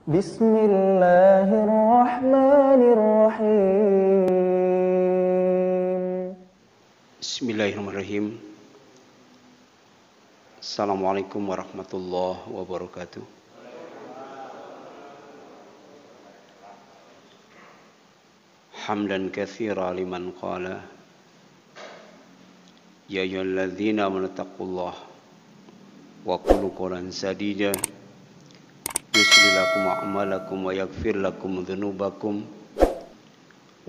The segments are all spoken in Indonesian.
Bismillahirrahmanirrahim. Bismillahirrahmanirrahim. Assalamualaikum warahmatullahi wabarakatuh. Hamdan katsira liman qala ya ayyuhalladzina amanu taqullaha wa qulu qawlan sadida yuslih lakum a'malakum wa yaghfir lakum dzunubakum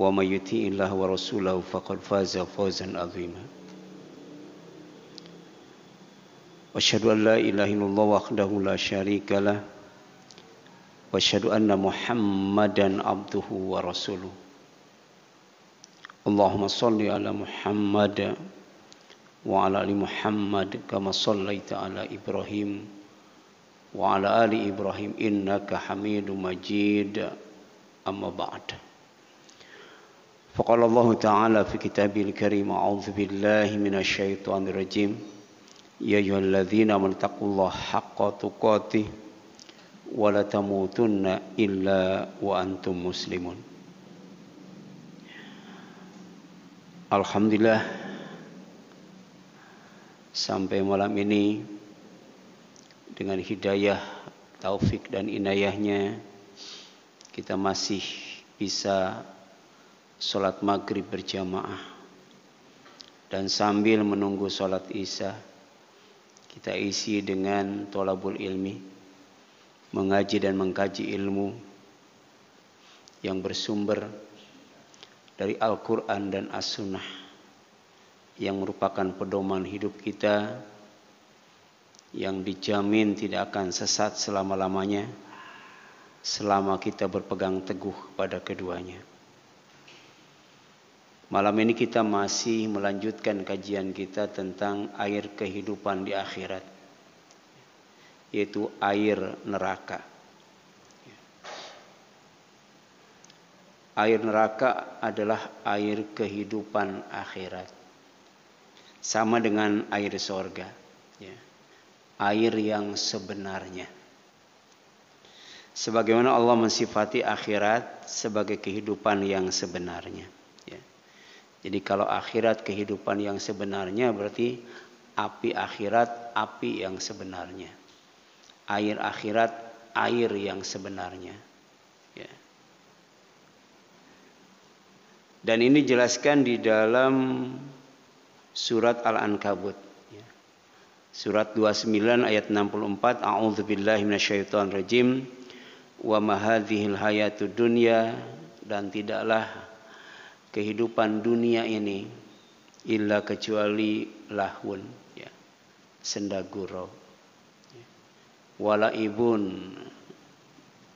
wa may yuti'illaha wa rasulahu faqad faza fawzan 'azima. Asyhadu an la ilaha illallah wahdahu la syarika lah wa asyhadu anna Muhammadan abduhu wa rasuluh. Allahumma shalli ala Muhammad wa ala ali Muhammad kama shallaita ala Ibrahim wa ala ali Ibrahim innaka Hamidum Majid. Amma ba'd. Faqala Allah Ta'ala fi kitabil karim a'udzu billahi minasy syaithanir rajim. Ya ayyuhalladzina amanu taqullaha haqqa tuqatih wa la tamutunna illa wa antum muslimun. Alhamdulillah, sampai malam ini dengan hidayah, taufik dan inayahnya kita masih bisa sholat maghrib berjamaah, dan sambil menunggu sholat isya kita isi dengan thalabul ilmi, mengaji dan mengkaji ilmu yang bersumber dari Al-Quran dan As-Sunnah yang merupakan pedoman hidup kita, yang dijamin tidak akan sesat selama-lamanya selama kita berpegang teguh pada keduanya. Malam ini kita masih melanjutkan kajian kita tentang air kehidupan di akhirat, yaitu air neraka. Air neraka adalah air kehidupan akhirat, sama dengan air sorga, ya. Air yang sebenarnya. Sebagaimana Allah mensifati akhirat sebagai kehidupan yang sebenarnya. Ya. Jadi kalau akhirat kehidupan yang sebenarnya, berarti api akhirat api yang sebenarnya. Air akhirat air yang sebenarnya. Ya. Dan ini dijelaskan di dalam surat Al-Ankabut. Surat 29 ayat 64, a'udzubillahi minasyaitonir rajim, wa ma hadzihil hayatud dunya, dan tidaklah kehidupan dunia ini illa kecuali lahun, ya, senda gurau, ya, walaibun,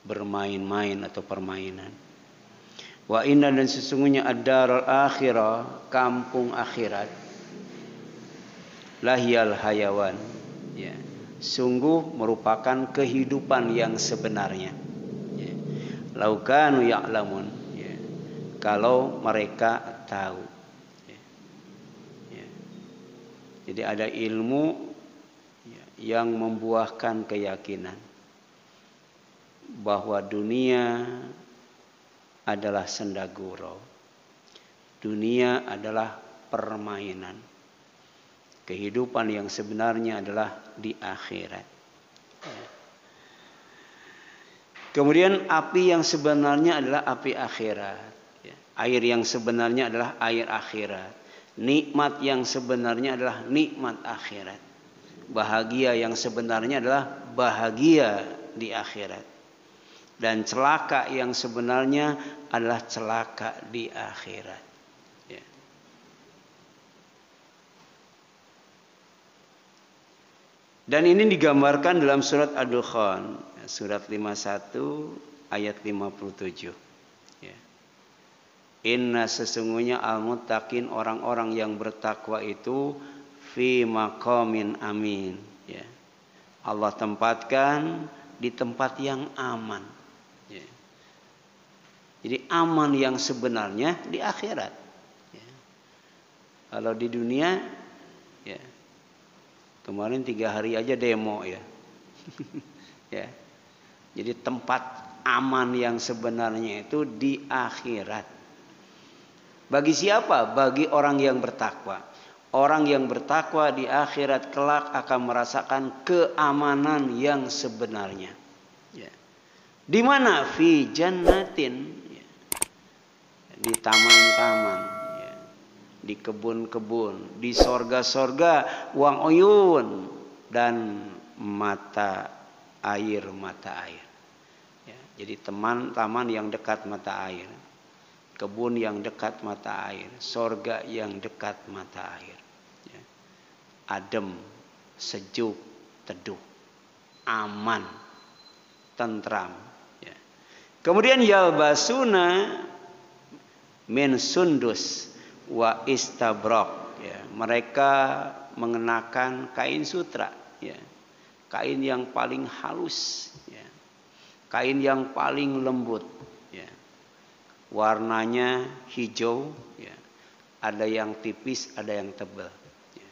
bermain-main atau permainan, wa inna, dan sesungguhnya ad-darul akhirah, kampung akhirat, lahiyal hayawan, ya, sungguh merupakan kehidupan yang sebenarnya, ya. Laukanu ya'lamun, ya, kalau mereka tahu, ya. Ya. Jadi ada ilmu, ya, yang membuahkan keyakinan bahwa dunia adalah senda gurau, dunia adalah permainan. Kehidupan yang sebenarnya adalah di akhirat. Kemudian api yang sebenarnya adalah api akhirat. Air yang sebenarnya adalah air akhirat. Nikmat yang sebenarnya adalah nikmat akhirat. Bahagia yang sebenarnya adalah bahagia di akhirat. Dan celaka yang sebenarnya adalah celaka di akhirat. Dan ini digambarkan dalam surat Ad-Dukhan, surat 51 ayat 57. Ya. Inna, sesungguhnya al-muttaqin, orang-orang yang bertakwa itu fi maqamin amin. Ya. Allah tempatkan di tempat yang aman. Ya. Jadi aman yang sebenarnya di akhirat. Ya. Kalau di dunia, ya, kemarin 3 hari aja demo, ya. Ya. Jadi tempat aman yang sebenarnya itu di akhirat. Bagi siapa? Bagi orang yang bertakwa. Orang yang bertakwa di akhirat kelak akan merasakan keamanan yang sebenarnya. Ya. Di mana? Fi jannatin. Ya. Di taman-taman. Ya. Di kebun-kebun. Di sorga-sorga. Wang uyun. Dan mata air. Ya. Jadi taman yang dekat mata air. Kebun yang dekat mata air. Sorga yang dekat mata air. Ya. Adem, sejuk, teduh, aman, tentram. Ya. Kemudian yalbasuna min sundus wa istabrok. Ya. Mereka mengenakan kain sutra. Ya. Kain yang paling halus. Ya. Kain yang paling lembut. Warnanya hijau, ya. Ada yang tipis, ada yang tebal. Ya.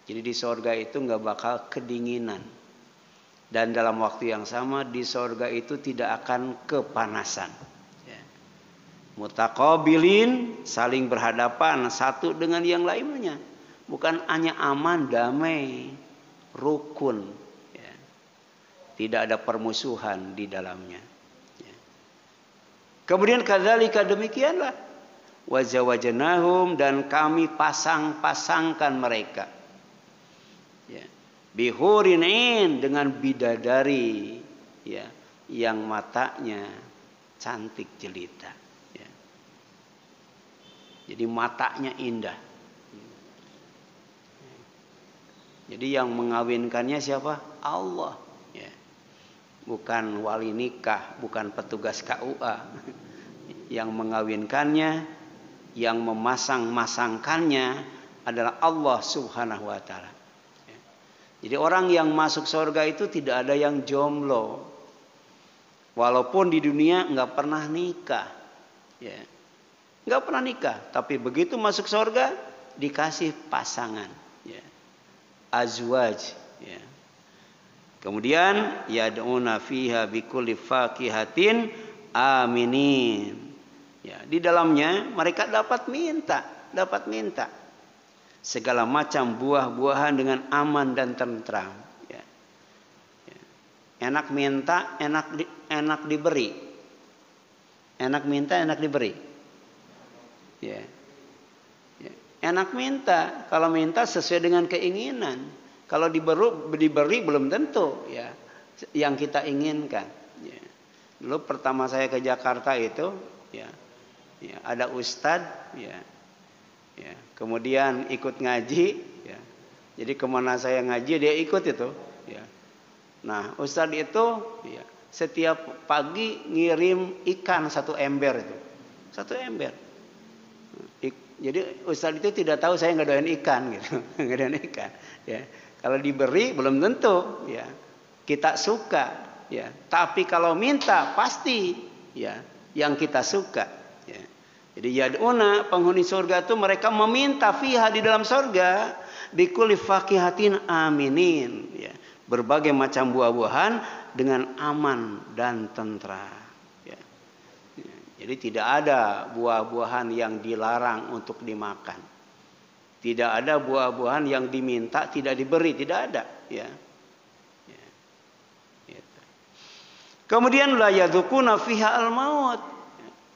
Jadi di sorga itu nggak bakal kedinginan. Dan dalam waktu yang sama di sorga itu tidak akan kepanasan. Ya. Mutaqabilin, saling berhadapan satu dengan yang lainnya. Bukan hanya aman, damai, rukun. Ya. Tidak ada permusuhan di dalamnya. Kemudian kadzalika demikianlah wazawajnahum dan kami pasang-pasangkan mereka. Ya. Bihurin ain dengan bidadari ya yang matanya cantik jelita. Ya. Jadi matanya indah. Jadi yang mengawinkannya siapa? Allah. Ya. Bukan wali nikah, bukan petugas KUA. Yang mengawinkannya, yang memasang-masangkannya adalah Allah Subhanahu wa taala. Jadi orang yang masuk surga itu tidak ada yang jomblo. Walaupun di dunia nggak pernah nikah. Ya. Nggak pernah nikah, tapi begitu masuk surga dikasih pasangan. Ya. Azwaj. Ya. Kemudian yad'una fiha bikulli fakihatin aminin. Ya, di dalamnya mereka dapat minta segala macam buah-buahan dengan aman dan tentram. Ya. Ya. Enak minta, enak diberi. Enak minta, enak diberi. Ya. Ya. Enak minta, kalau minta sesuai dengan keinginan. Kalau diberi belum tentu ya yang kita inginkan. Ya. Dulu pertama saya ke Jakarta itu ya ada ustadz ya. Kemudian ikut ngaji ya. Jadi kemana saya ngaji dia ikut itu ya. Nah ustadz itu ya, setiap pagi ngirim ikan 1 ember itu. 1 ember. Jadi ustadz itu tidak tahu saya nggak doyan ikan gitu. Nggak doyan ikan ya. Kalau diberi belum tentu ya kita suka ya. Tapi kalau minta pasti ya yang kita suka ya. Jadi yad'una penghuni surga itu mereka meminta fiha di dalam surga bikulli fakihatin aminin ya. Berbagai macam buah-buahan dengan aman dan tentram ya. Ya. Jadi tidak ada buah-buahan yang dilarang untuk dimakan. Tidak ada buah-buahan yang diminta tidak diberi, tidak ada. Ya. Ya. Gitu. Kemudian la yadzukuna fiha al-maut.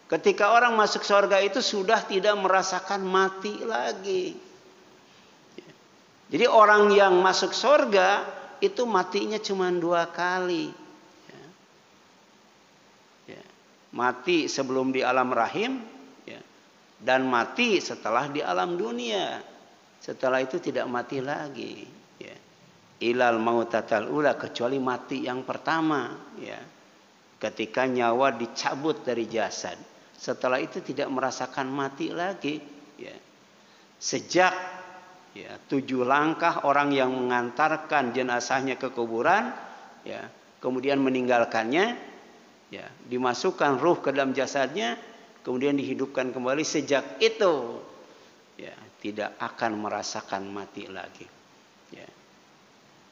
Ketika orang masuk surga itu sudah tidak merasakan mati lagi. Ya. Jadi orang yang masuk surga itu matinya cuma 2 kali. Ya. Ya. Mati sebelum di alam rahim, ya. Dan mati setelah di alam dunia. Setelah itu tidak mati lagi. Ya. Ilal mautatal ula kecuali mati yang pertama. Ya. Ketika nyawa dicabut dari jasad. Setelah itu tidak merasakan mati lagi. Ya. Sejak ya, 7 langkah orang yang mengantarkan jenazahnya ke kuburan. Ya. Kemudian meninggalkannya. Ya. Dimasukkan ruh ke dalam jasadnya. Kemudian dihidupkan kembali. Sejak itu. Ya. Tidak akan merasakan mati lagi. Ya.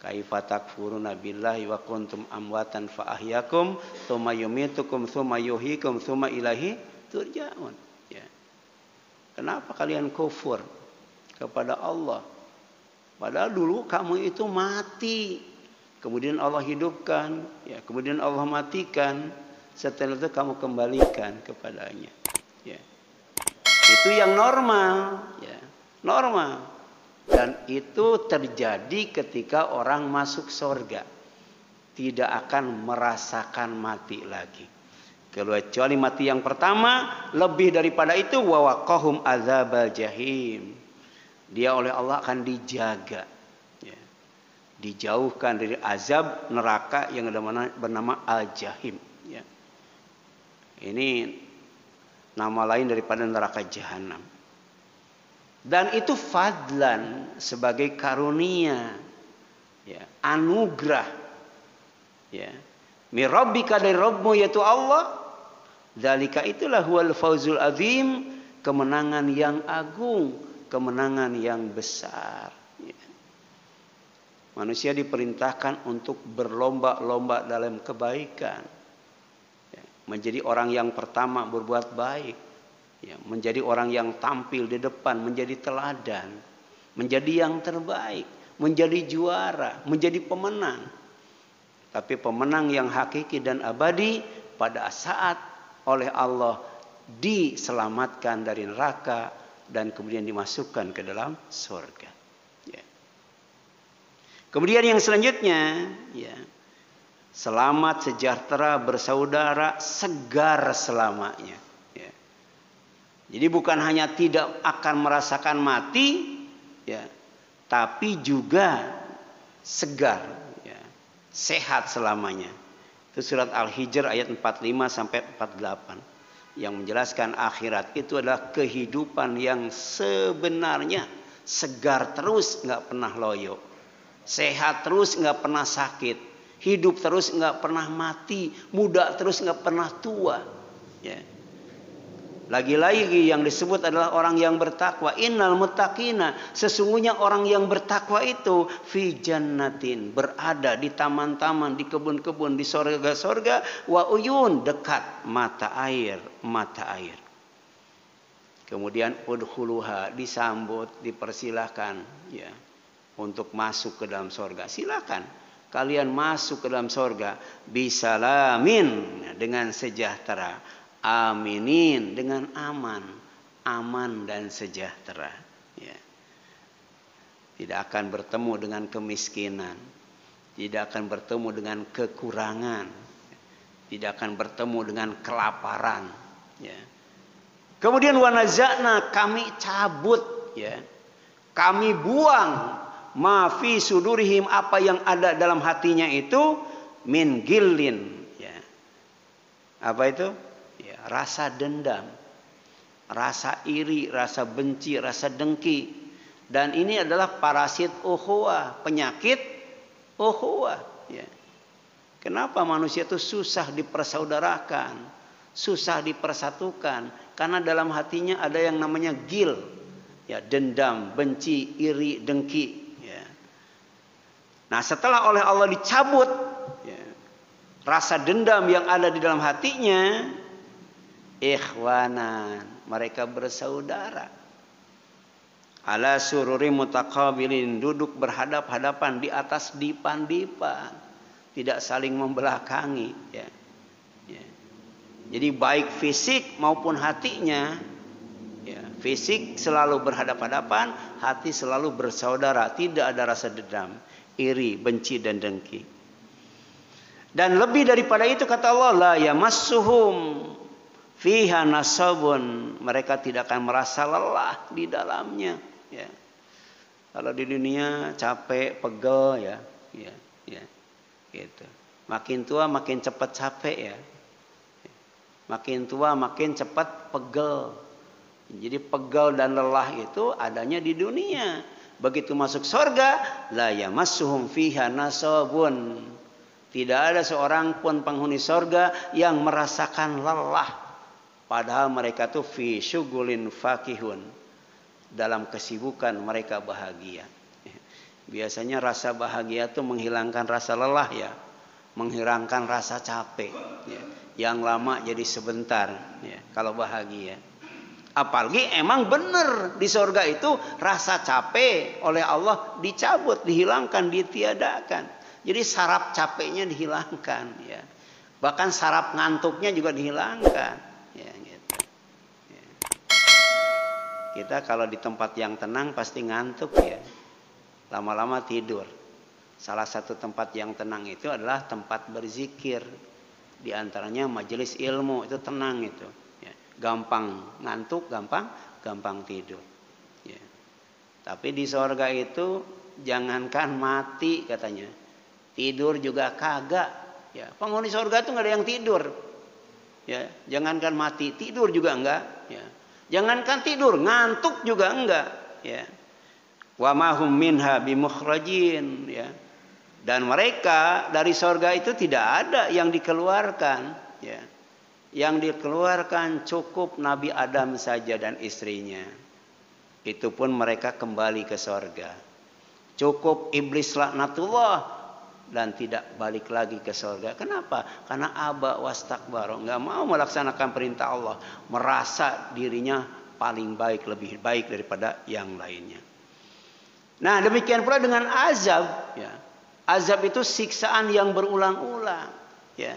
Kaifa takfuruna billahi wa kuntum amwatan fa ahyakum tsumma yumitukum tsumma yuhyikum tsumma ilaihi turja'un. Ya. Kenapa kalian kufur kepada Allah? Padahal dulu kamu itu mati, kemudian Allah hidupkan, ya, kemudian Allah matikan, setelah itu kamu kembalikan kepadanya. Ya. Itu yang normal, ya, normal. Dan itu terjadi ketika orang masuk surga, tidak akan merasakan mati lagi. Kecuali mati yang pertama, lebih daripada itu wa waqahum adzabal jahim. Dia oleh Allah akan dijaga, ya, dijauhkan dari azab neraka yang bernama al-jahim. Ya. Ini nama lain daripada neraka jahanam. Dan itu fadlan, sebagai karunia, ya, anugerah, ya, mirabbika, dari Rabbmu yaitu Allah. Dzalika, itulah huwal fauzul azim, kemenangan yang agung, kemenangan yang besar. Ya. Manusia diperintahkan untuk berlomba-lomba dalam kebaikan, ya, menjadi orang yang pertama berbuat baik. Ya, menjadi orang yang tampil di depan, menjadi teladan, menjadi yang terbaik, menjadi juara, menjadi pemenang. Tapi pemenang yang hakiki dan abadi pada saat oleh Allah diselamatkan dari neraka dan kemudian dimasukkan ke dalam surga. Ya. Kemudian yang selanjutnya, ya, selamat, sejahtera, bersaudara, segar selamanya. Jadi bukan hanya tidak akan merasakan mati, ya, tapi juga segar, ya, sehat selamanya. Itu surat Al-Hijr ayat 45 sampai 48 yang menjelaskan akhirat itu adalah kehidupan yang sebenarnya, segar terus, nggak pernah loyo, sehat terus, nggak pernah sakit, hidup terus, nggak pernah mati, muda terus, nggak pernah tua. Ya. Lagi-lagi yang disebut adalah orang yang bertakwa. Innal muttaqina, sesungguhnya orang yang bertakwa itu fi jannatin, berada di taman-taman, di kebun-kebun, di sorga-sorga, wa uyun, dekat mata air, mata air. Kemudian udkhuluha, disambut, dipersilahkan, ya, untuk masuk ke dalam sorga. Silakan kalian masuk ke dalam sorga bisalamin, dengan sejahtera. Aminin, dengan aman, aman dan sejahtera. Ya. Tidak akan bertemu dengan kemiskinan, tidak akan bertemu dengan kekurangan, tidak akan bertemu dengan kelaparan. Ya. Kemudian wanazakna, kami cabut, ya, kami buang ma fi sudurihim, apa yang ada dalam hatinya itu, min gillin, ya. Apa itu? Ya, rasa dendam, rasa iri, rasa benci, rasa dengki. Dan ini adalah parasit ukhuwah, penyakit ukhuwah. Ya. Kenapa manusia itu susah dipersaudarakan, susah dipersatukan? Karena dalam hatinya ada yang namanya gil, ya, dendam, benci, iri, dengki. Ya. Nah, setelah oleh Allah dicabut, ya, rasa dendam yang ada di dalam hatinya, ikhwanan, mereka bersaudara. Ala sururi mutaqabilin, duduk berhadap-hadapan di atas dipan-dipan, tidak saling membelakangi, ya. Ya. Jadi baik fisik maupun hatinya, ya, fisik selalu berhadap-hadapan, hati selalu bersaudara, tidak ada rasa dendam, iri, benci dan dengki. Dan lebih daripada itu kata Allah, la yamassuhum fiha nasabun, mereka tidak akan merasa lelah di dalamnya. Ya. Kalau di dunia capek, pegel, ya, ya, ya, gitu. Makin tua makin cepat capek, ya. Makin tua makin cepat pegel. Jadi pegel dan lelah itu adanya di dunia. Begitu masuk surga, la yamassuhum fiha nasabun. Tidak ada seorang pun penghuni surga yang merasakan lelah. Padahal mereka tuh fi syugulin fakihun, dalam kesibukan mereka bahagia. Biasanya rasa bahagia itu menghilangkan rasa lelah ya, menghilangkan rasa capek. Ya. Yang lama jadi sebentar. Ya, kalau bahagia. Apalagi emang benar di surga itu rasa capek oleh Allah dicabut, dihilangkan, ditiadakan. Jadi saraf capeknya dihilangkan. Ya. Bahkan saraf ngantuknya juga dihilangkan. Ya, gitu. Ya. Kita kalau di tempat yang tenang pasti ngantuk ya. Lama-lama tidur. Salah satu tempat yang tenang itu adalah tempat berzikir. Di antaranya majelis ilmu, itu tenang itu. Ya. Gampang ngantuk, gampang tidur. Ya. Tapi di surga itu jangankan mati katanya, tidur juga kagak. Ya. Penghuni surga itu nggak ada yang tidur. Ya. Jangankan mati, tidur juga enggak. Ya. Jangankan tidur, ngantuk juga enggak. Ya. Wa mahum minha bimukhrajin, ya. Dan mereka dari surga itu tidak ada yang dikeluarkan, ya. Yang dikeluarkan cukup Nabi Adam saja dan istrinya. Itu pun mereka kembali ke surga. Cukup iblis laknatullah dan tidak balik lagi ke surga. Kenapa? Karena aba wastakbar, enggak mau melaksanakan perintah Allah, merasa dirinya paling baik, lebih baik daripada yang lainnya. Nah, demikian pula dengan azab, ya. Azab itu siksaan yang berulang-ulang, ya.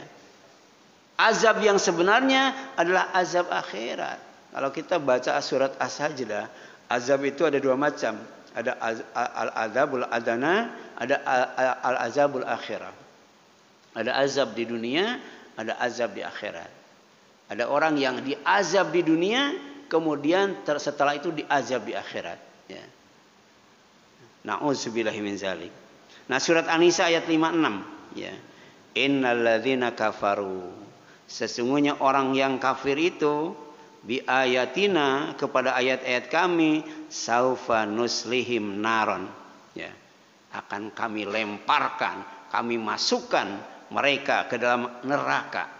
Azab yang sebenarnya adalah azab akhirat. Kalau kita baca surat As-Sajdah, azab itu ada dua macam. Ada al-azabul adana, ada al-azabul akhirah. Ada azab di dunia, ada azab di akhirat. Ada orang yang diazab di dunia, kemudian setelah itu diazab di akhirat, ya. Na'udzubillahi min zalik. Nah, surat An-Nisa ayat 56, ya. Innalladzina kafaru, sesungguhnya orang yang kafir itu bi ayatina, kepada ayat-ayat kami, saufa nuslihim naron, ya. Akan kami lemparkan, kami masukkan mereka ke dalam neraka.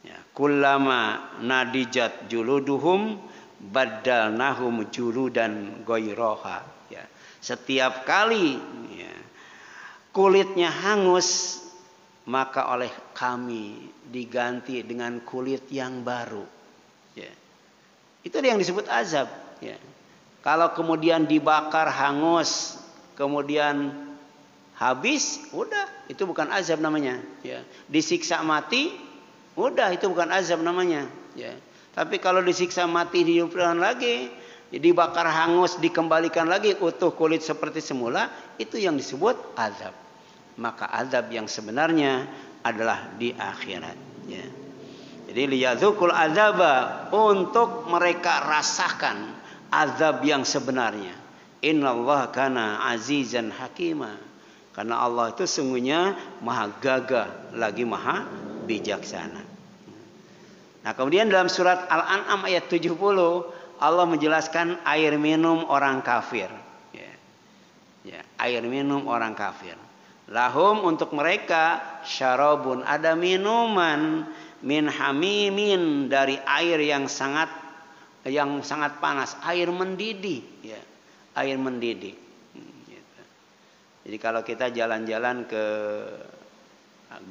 Ya, kullama nadijat juluduhum baddalnahum juludan ghairaha. Ya. Setiap kali, ya, kulitnya hangus, maka oleh kami diganti dengan kulit yang baru. Ya. Itu yang disebut azab. Ya. Kalau kemudian dibakar hangus, kemudian habis, udah, itu bukan azab namanya. Ya. Disiksa mati, udah, itu bukan azab namanya. Ya. Tapi kalau disiksa mati, dihidupkan lagi, dibakar hangus, dikembalikan lagi utuh kulit seperti semula, itu yang disebut azab. Maka azab yang sebenarnya adalah di akhirat, ya. Jadi liyadzukul azaba, untuk mereka rasakan azab yang sebenarnya. Innallaha kana azizan hakima, karena Allah itu sungguhnya maha gagah lagi maha bijaksana. Nah, kemudian dalam surat Al-An'am ayat 70 Allah menjelaskan air minum orang kafir. Ya. Ya, air minum orang kafir. Lahum, untuk mereka, syarabun, ada minuman, min hamimin, dari air yang sangat panas, air mendidih. Ya. Air mendidih. Gitu. Jadi kalau kita jalan-jalan ke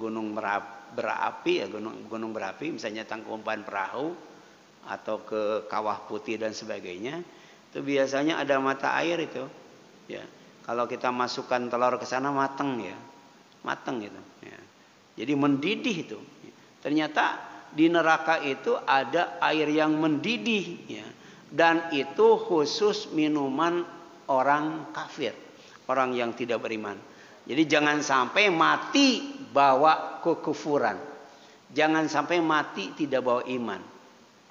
gunung berapi, ya, gunung berapi, misalnya Tangkuban Perahu, atau ke Kawah Putih dan sebagainya, itu biasanya ada mata air itu, ya. Kalau kita masukkan telur ke sana mateng, ya, mateng gitu, ya. Jadi mendidih itu. Ternyata di neraka itu ada air yang mendidih, ya. Dan itu khusus minuman orang kafir, orang yang tidak beriman. Jadi jangan sampai mati bawa kekufuran, jangan sampai mati tidak bawa iman.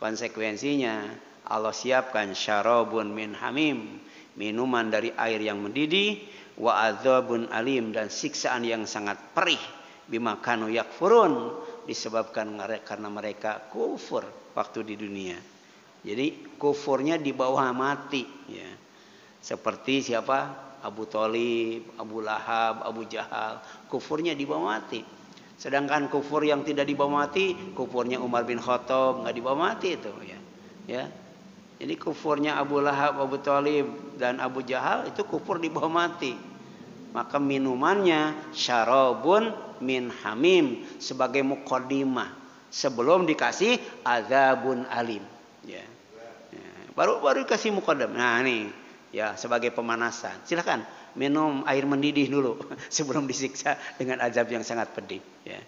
Konsekuensinya Allah siapkan syarabun min hamim, minuman dari air yang mendidih, wa adzabun alim, dan siksaan yang sangat perih, bima kanu yakfurun, disebabkan karena mereka kufur waktu di dunia. Jadi kufurnya di bawah mati, ya. Seperti siapa? Abu Thalib, Abu Lahab, Abu Jahal, kufurnya di bawah mati. Sedangkan kufur yang tidak dibawa mati, kufurnya Umar bin Khattab, nggak dibawa mati itu, ya. Ya. Jadi kufurnya Abu Lahab, Abu Thalib dan Abu Jahal itu kufur dibawa mati. maka minumannya syarabun min hamim sebagai muqaddimah sebelum dikasih azabun alim. Ya. Baru dikasih muqaddam. Nah nih ya sebagai pemanasan. Silakan minum air mendidih dulu sebelum disiksa dengan azab yang sangat pedih. Ya.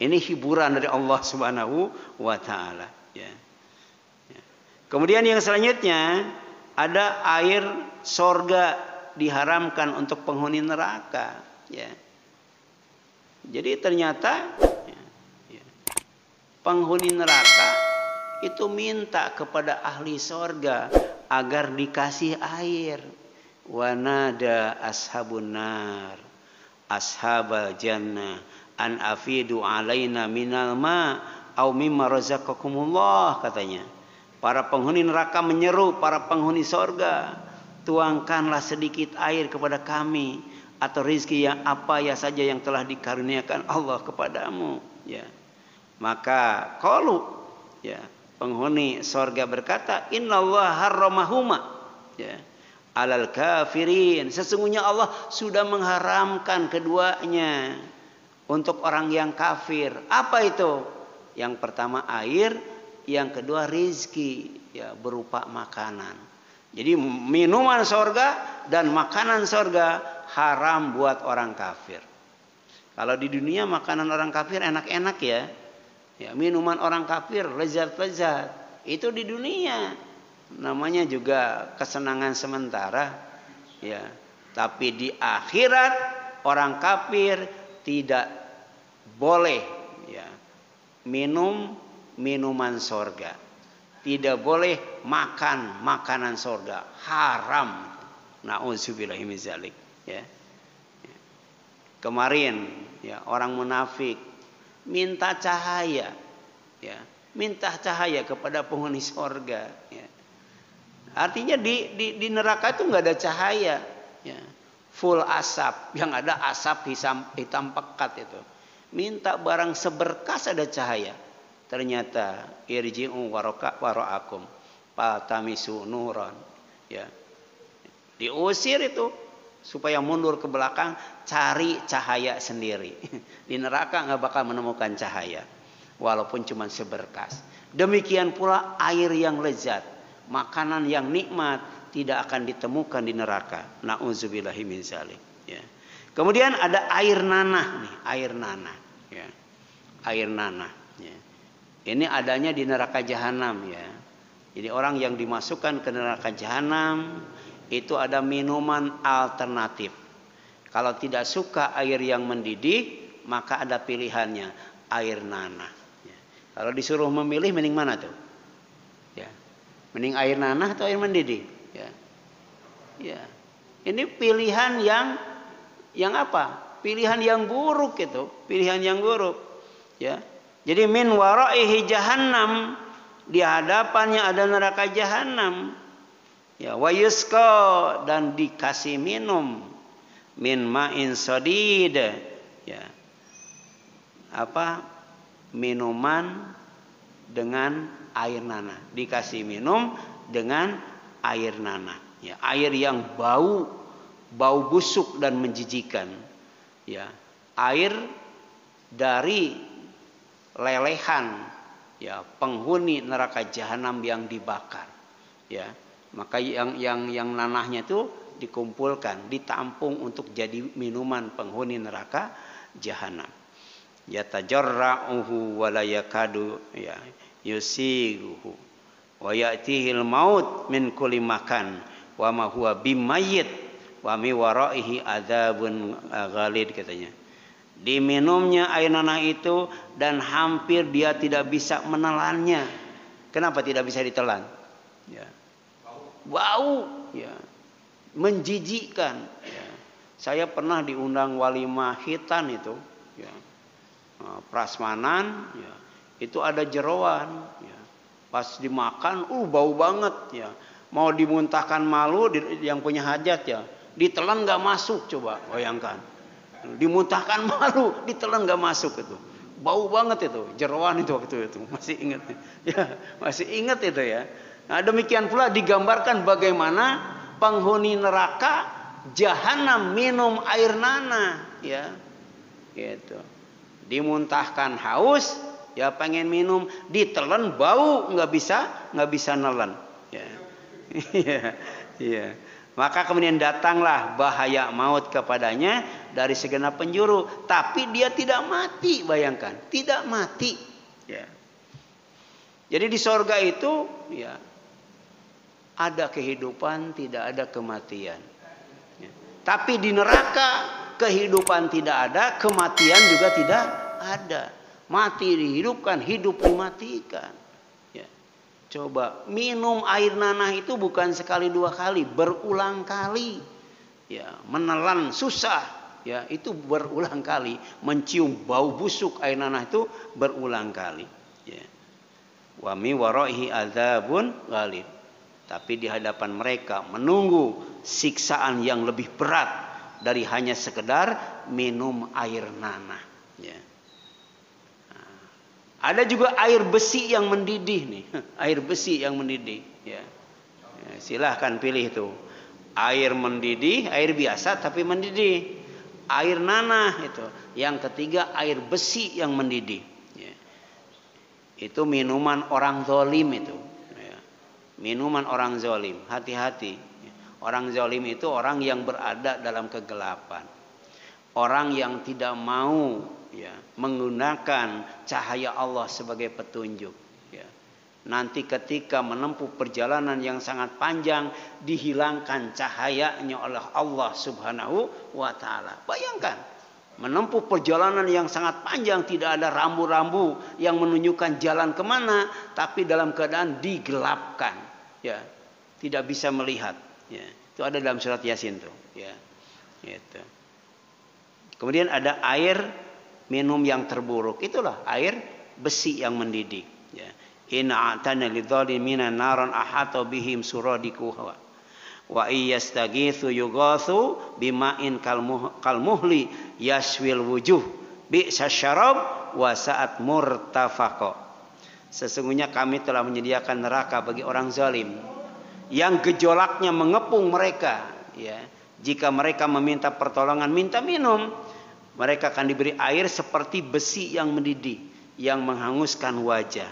Ini hiburan dari Allah Subhanahu wa taala. Ya. Ya. Kemudian yang selanjutnya ada air sorga diharamkan untuk penghuni neraka. Ya. Jadi ternyata penghuni neraka itu minta kepada ahli sorga agar dikasih air. Wanada ashabun nar ashabal jannah an afidu alaina minal ma au mimma razaqakumullah, katanya. Para penghuni neraka menyeru para penghuni sorga, tuangkanlah sedikit air kepada kami atau rizki yang apa ya saja yang telah dikaruniakan Allah kepadamu. Ya. Maka qalu, ya, penghuni sorga berkata, innallaha harramahuma, ya, alal kafirin. Sesungguhnya Allah sudah mengharamkan keduanya untuk orang yang kafir. Apa itu? Yang pertama air, yang kedua rizki, ya, berupa makanan. Jadi minuman sorga dan makanan sorga haram buat orang kafir. Kalau di dunia makanan orang kafir enak-enak ya. Ya, minuman orang kafir lezat-lezat. Itu di dunia. Namanya juga kesenangan sementara. Ya. Tapi di akhirat orang kafir tidak boleh, ya, minum minuman sorga. Tidak boleh makan makanan sorga. Haram. Na'udzubillahi min dzalik. Ya. Kemarin ya, orang munafik minta cahaya, ya, minta cahaya kepada penghuni sorga. Ya. Artinya di neraka itu nggak ada cahaya, ya. Full asap, yang ada asap hitam pekat itu. Minta barang seberkas ada cahaya. Ternyata irji'u wara'akum fatamisu nuran. Ya. Diusir itu supaya mundur ke belakang, cari cahaya sendiri. Di neraka nggak bakal menemukan cahaya, walaupun cuma seberkas. Demikian pula air yang lezat, makanan yang nikmat tidak akan ditemukan di neraka. Na'udzubillahi min dzalik. Ya. Kemudian ada air nanah nih, air nanah. Ya. Air nanah. Ya. Ini adanya di neraka jahanam ya. Jadi orang yang dimasukkan ke neraka jahanam itu ada minuman alternatif. Kalau tidak suka air yang mendidih, maka ada pilihannya, air nanah. Ya. Kalau disuruh memilih, mending mana tuh? Ya. Mending air nanah atau air mendidih? Ya. Ya. Ini pilihan yang apa? Pilihan yang buruk itu, pilihan yang buruk. Ya. Jadi min waraihi jahannam, di hadapannya ada neraka jahanam. Ya, wa yusqa, dan dikasih minum min ma'in sadid, ya. Apa? Minuman dengan air nanah. Dikasih minum dengan air nanah. Ya, air yang bau busuk dan menjijikan. Ya, air dari lelehan, ya, penghuni neraka jahanam yang dibakar. Ya. Maka yang nanahnya itu dikumpulkan, ditampung untuk jadi minuman penghuni neraka jahanam. Yatajarra'uhu wa la yakadu, ya, yusighuhu wa ya'tihil maut min kulli makan wa ma huwa bimayyit wa mi waraihi adzabun ghalid, katanya. Diminumnya air nanah itu dan hampir dia tidak bisa menelannya. Kenapa tidak bisa ditelan? Ya. Bau, ya, menjijikkan. Ya. Saya pernah diundang walimah khitan itu, ya, prasmanan, ya, itu ada jeroan. Ya. Pas dimakan, bau banget. Ya. Mau dimuntahkan malu, yang punya hajat ya, ditelan nggak masuk, coba bayangkan. Dimuntahkan malu, ditelan nggak masuk itu. Bau banget itu, jeroan itu waktu itu. Masih ingat, ya, masih ingat itu ya. Nah, demikian pula digambarkan bagaimana penghuni neraka jahanam minum air nanah, ya. Gitu. Dimuntahkan haus, ya pengen minum, ditelan bau, nggak bisa nelen, ya. Iya. Maka kemudian datanglah bahaya maut kepadanya dari segenap penjuru, tapi dia tidak mati, bayangkan, tidak mati, ya. Jadi di sorga itu, ya, ada kehidupan, tidak ada kematian. Ya. Tapi di neraka kehidupan tidak ada, kematian juga tidak ada. Mati dihidupkan, hidup dimatikan. Ya. Coba minum air nanah itu bukan sekali dua kali, berulang kali. Ya, menelan susah. Ya, itu berulang kali. Mencium bau busuk air nanah itu berulang kali. Ya. Wa mi waraihi adzabun ghalib. Tapi di hadapan mereka menunggu siksaan yang lebih berat dari hanya sekedar minum air nanah. Ya. Nah, ada juga air besi yang mendidih nih, air besi yang mendidih. Ya. Ya, silahkan pilih itu. Air mendidih, air biasa tapi mendidih. Air nanah itu. Yang ketiga air besi yang mendidih. Ya. Itu minuman orang zalim itu. Ya. Minuman orang zalim. Hati-hati. Orang zalim itu orang yang berada dalam kegelapan. Orang yang tidak mau, ya, menggunakan cahaya Allah sebagai petunjuk. Ya. Nanti ketika menempuh perjalanan yang sangat panjang, dihilangkan cahayanya oleh Allah Subhanahu wa ta'ala. Bayangkan. Menempuh perjalanan yang sangat panjang, tidak ada rambu-rambu yang menunjukkan jalan kemana, tapi dalam keadaan digelapkan, ya, tidak bisa melihat, ya. Itu ada dalam surat Yasin tuh, ya, gitu. Kemudian ada air minum yang terburuk, itulah air besi yang mendidih, ya. Inna a'tana lidzalimina naran ahata bihim suradikuha. Wa iyastagitsu yughatsu bima'in kalmuhli yaswil wujuh bi'sa syarab wa sa'at murtafaqa. Sesungguhnya kami telah menyediakan neraka bagi orang zalim yang gejolaknya mengepung mereka, ya. Jika mereka meminta pertolongan, minta minum, mereka akan diberi air seperti besi yang mendidih yang menghanguskan wajah.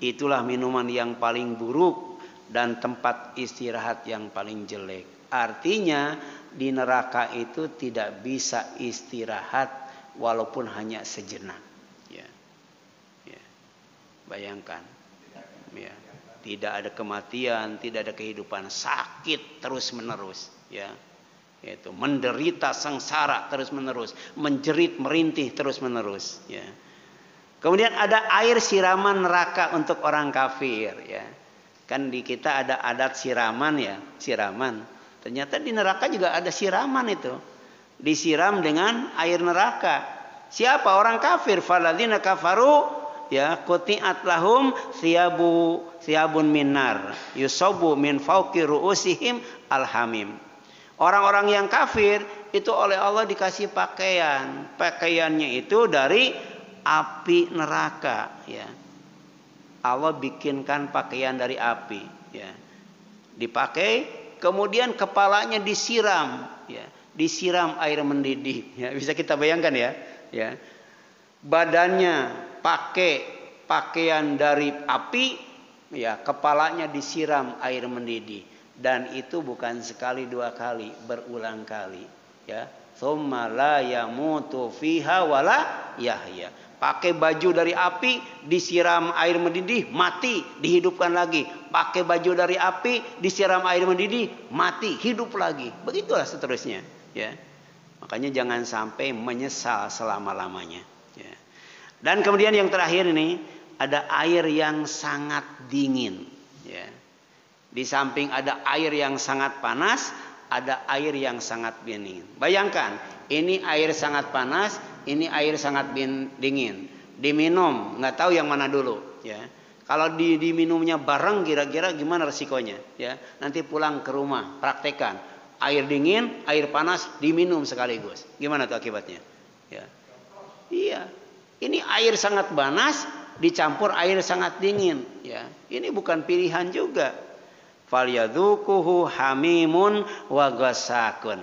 Itulah minuman yang paling buruk dan tempat istirahat yang paling jelek. Artinya di neraka itu tidak bisa istirahat walaupun hanya sejenak. Ya. Ya. Bayangkan. Ya. Tidak ada kematian, tidak ada kehidupan, sakit terus menerus. Ya. Itu menderita sengsara terus menerus, menjerit merintih terus menerus. Ya. Kemudian ada air siraman neraka untuk orang kafir. Ya. Kan di kita ada adat siraman, ya, siraman. Ternyata di neraka juga ada siraman itu. Disiram dengan air neraka. Siapa? Orang kafir. Faladzina kafaru, ya, quti'at lahum thiyabun minnar yusabu min fawqi ru'usihim alhamim. Orang-orang yang kafir itu oleh Allah dikasih pakaian. Pakaiannya itu dari api neraka, ya. Allah bikinkan pakaian dari api, ya. Dipakai, kemudian kepalanya disiram, ya. Disiram air mendidih, ya. Bisa kita bayangkan, ya, ya. Badannya pakai pakaian dari api, ya, kepalanya disiram air mendidih, dan itu bukan sekali dua kali, berulang kali, ya. Tsumma la yamutu fiha wala yahya. Pakai baju dari api, disiram air mendidih, mati, dihidupkan lagi. Pakai baju dari api, disiram air mendidih, mati, hidup lagi. Begitulah seterusnya, ya. Makanya jangan sampai menyesal selama-lamanya, ya. Dan kemudian yang terakhir ini ada air yang sangat dingin, ya. Di samping ada air yang sangat panas, ada air yang sangat dingin. Bayangkan, ini air sangat panas, ini air sangat dingin. Diminum, nggak tahu yang mana dulu, ya. Kalau diminumnya bareng, kira-kira gimana resikonya, ya? Nanti pulang ke rumah, praktekan. Air dingin, air panas diminum sekaligus. Gimana tuh akibatnya? Ya. Iya. Ini air sangat panas dicampur air sangat dingin, ya. Ini bukan pilihan juga. falyadzuquhu hamimun wa ghasakun.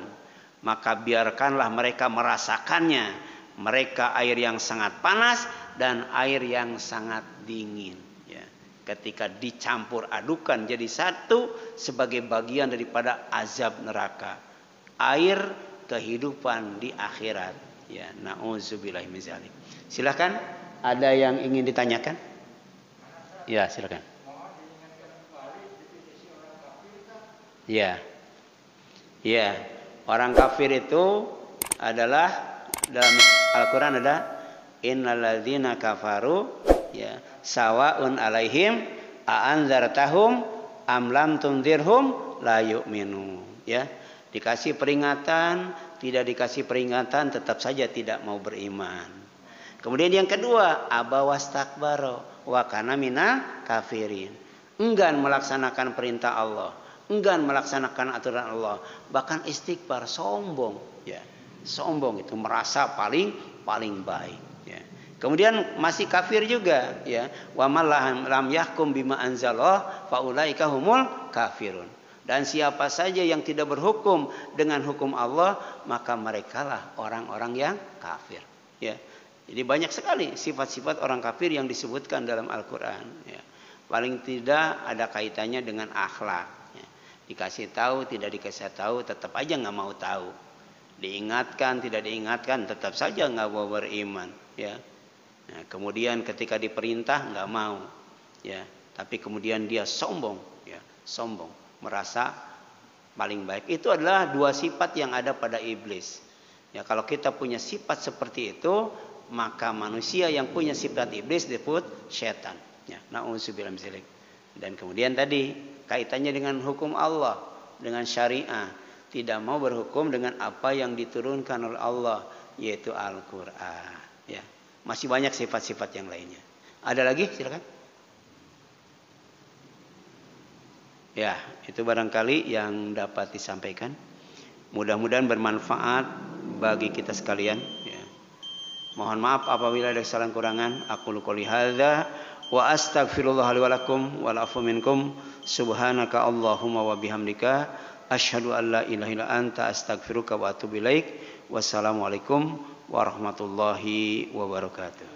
Maka biarkanlah mereka merasakannya, mereka air yang sangat panas dan air yang sangat dingin, ya. Ketika dicampur adukan jadi satu sebagai bagian daripada azab neraka, air kehidupan di akhirat, ya. Nauzubillahi min dzalik. Silakan, ada yang ingin ditanyakan? Ya, silakan. Ya. Ya, orang kafir itu adalah dalam Al-Qur'an ada innalladzina kafaru ya sawaun alaihim a'anzartahum am lam tunzirhum la yu'minu, ya. Dikasih peringatan, tidak dikasih peringatan tetap saja tidak mau beriman. Kemudian yang kedua, abawastakbaro wa kana minal kafirin. Enggan melaksanakan perintah Allah, enggan melaksanakan aturan Allah, bahkan istighfar, sombong, ya. Sombong itu merasa paling baik, ya. Kemudian masih kafir juga, ya. Wa man lam yahkum bima anzalallah fa ulaika humul kafirun. Dan siapa saja yang tidak berhukum dengan hukum Allah, maka merekalah orang-orang yang kafir, ya. Jadi banyak sekali sifat-sifat orang kafir yang disebutkan dalam Al-Qur'an, ya. Paling tidak ada kaitannya dengan akhlak, ya. Dikasih tahu, tidak dikasih tahu, tetap aja nggak mau tahu. Diingatkan, tidak diingatkan, tetap saja nggak mau beriman, ya. Nah, kemudian ketika diperintah nggak mau, ya. Tapi kemudian dia sombong, ya, sombong, merasa paling baik. Itu adalah dua sifat yang ada pada iblis. Ya, kalau kita punya sifat seperti itu, maka manusia yang punya sifat iblis disebut setan. Ya, na'udzubillah min dzalik. Dan kemudian tadi kaitannya dengan hukum Allah, dengan syariah, tidak mau berhukum dengan apa yang diturunkan oleh Allah, yaitu Al-Qur'an, ya. Masih banyak sifat-sifat yang lainnya. Ada lagi? Silakan. Ya, itu barangkali yang dapat disampaikan. Mudah-mudahan bermanfaat bagi kita sekalian, ya. Mohon maaf apabila ada kesalahan kurangan. Aku qouli hadza wa astaghfirullah li wa lakum wal afu minkum. Subhanaka Allahumma wa bihamdika asyhadu an la ilaha illa anta astaghfiruka wa atubu ilaik. Wassalamualaikum warahmatullahi wabarakatuh.